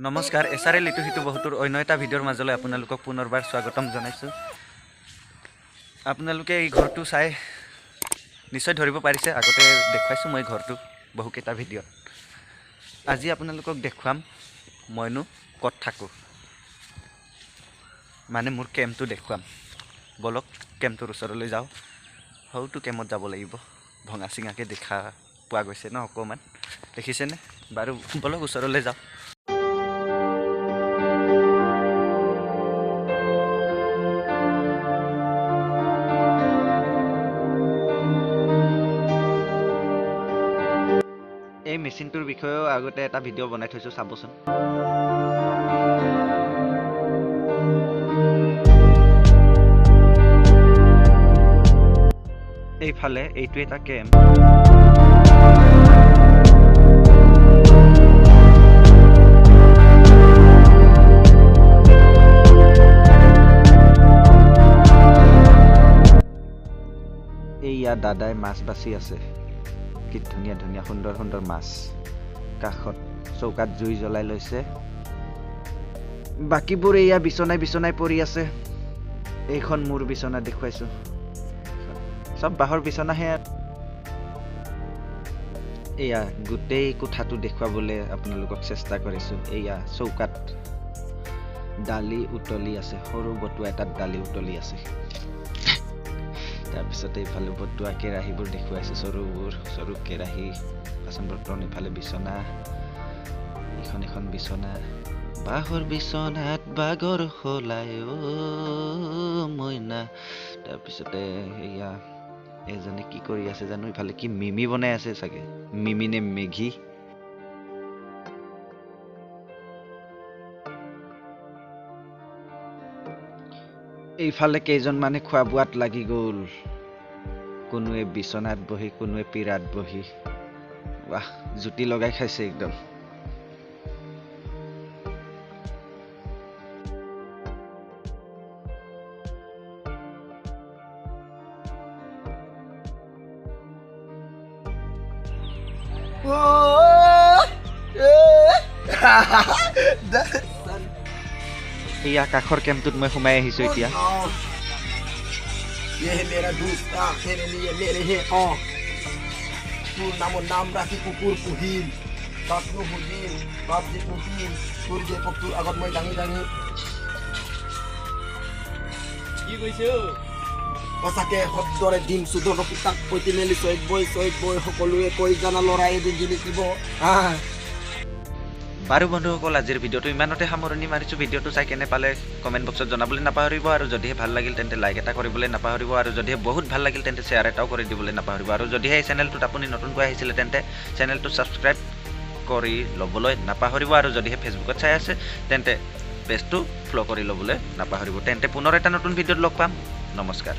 নমস্কাৰ এছআৰএল ইটো সিটো বহুতৰ অন্য এটা ভিডিঅ'ৰ মাজলৈ আপোনালোকক পুনৰবাৰ স্বাগতম জনাইছোঁ। আপোনালোকে এই ঘৰটো চাই নিশ্চয় ধৰিব পাৰিছে, আগতে দেখুৱাইছোঁ মই ঘৰটো বহুকেইটা ভিডিঅ'ত। আজি আপোনালোকক দেখুৱাম মইনো ক'ত থাকোঁ, মানে মোৰ কেম্পটো দেখুৱাম। বলক কেম্পটোৰ ওচৰলৈ যাওঁ। সৌটো কেম্পত যাব লাগিব, ভঙা চিঙাকৈ দেখা পোৱা গৈছে ন, অকণমান দেখিছেনে? বাৰু বলক ওচৰলৈ যাওঁ। এই মেচিনটোৰ বিষয়েও আগতে এটা ভিডিঅ' বনাই থৈছোঁ, চাবচোন। এইফালে এইটো এটা কেম্প। এইয়া দাদাই মাছ বাছি আছে, কি ধুনীয়া ধুনীয়া সুন্দৰ সুন্দৰ মাছ। কাষত চৌকাত জুই জ্বলাই লৈছে। বাকীবোৰ এয়া বিচনাই বিচনাই পৰি আছে। এইখন মোৰ বিচনা দেখুৱাইছোঁ, চব বাঁহৰ বিচনাহে। এয়া গোটেই কোঠাটো দেখুৱাবলৈ আপোনালোকক চেষ্টা কৰিছোঁ। এয়া চৌকাত দালি উতলি আছে, সৰু বটুৱা এটাত দালি উতলি আছে। তাৰপিছত এইফালে বটুৱা কেৰাহীবোৰ দেখুৱাইছোঁ, সৰু কেৰাহী, বাচন বৰ্তন। এইফালে বিচনা, এইখন এখন বিচনা। বাঁহৰ বিচনাত বাগৰ সলাই মইনা। তাৰপিছতে এয়া এজনে কি কৰি আছে জানো, ইফালে কি মিমি বনাই আছে চাগে, মিমি নে মেগী। এইফালে কেইজনমানে খোৱা বোৱাত লাগি গ'ল, কোনোৱে বিচনাত বহি, কোনোৱে পীৰাত বহি। বাহ, জুতি লগাই খাইছে একদম। এয়া কাষৰ কেম্পটোত মই সোমাই আহিছোঁ এতিয়া। সঁচাকে শব্দৰে দিম চুধৰ পিতাক পৈতি মেলি চৈত বৈ সকলোৱে কৈ জানা ল'ৰাই এদিন জিলিকিব। বাৰু বন্ধুসকল, আজিৰ ভিডিঅ'টো ইমানতে সামৰণি মাৰিছোঁ। ভিডিঅ'টো চাই কেনে পালে কমেণ্ট বক্সত জনাবলৈ নাপাহৰিব, আৰু যদিহে ভাল লাগিল তেন্তে লাইক এটা কৰিবলৈ নাপাহৰিব, আৰু যদিহে বহুত ভাল লাগিল তেন্তে শ্বেয়াৰ এটাও কৰি দিবলৈ নাপাহৰিব, আৰু যদিহে এই চেনেলটোত আপুনি নতুনকৈ আহিছিলে তেন্তে চেনেলটো ছাবস্ক্ৰাইব কৰি ল'বলৈ নাপাহৰিব, আৰু যদিহে ফেচবুকত চাই আছে তেন্তে পেজটো ফ'ল' কৰি ল'বলৈ নাপাহৰিব। তেন্তে পুনৰ এটা নতুন ভিডিঅ'ত লগ পাম। নমস্কাৰ।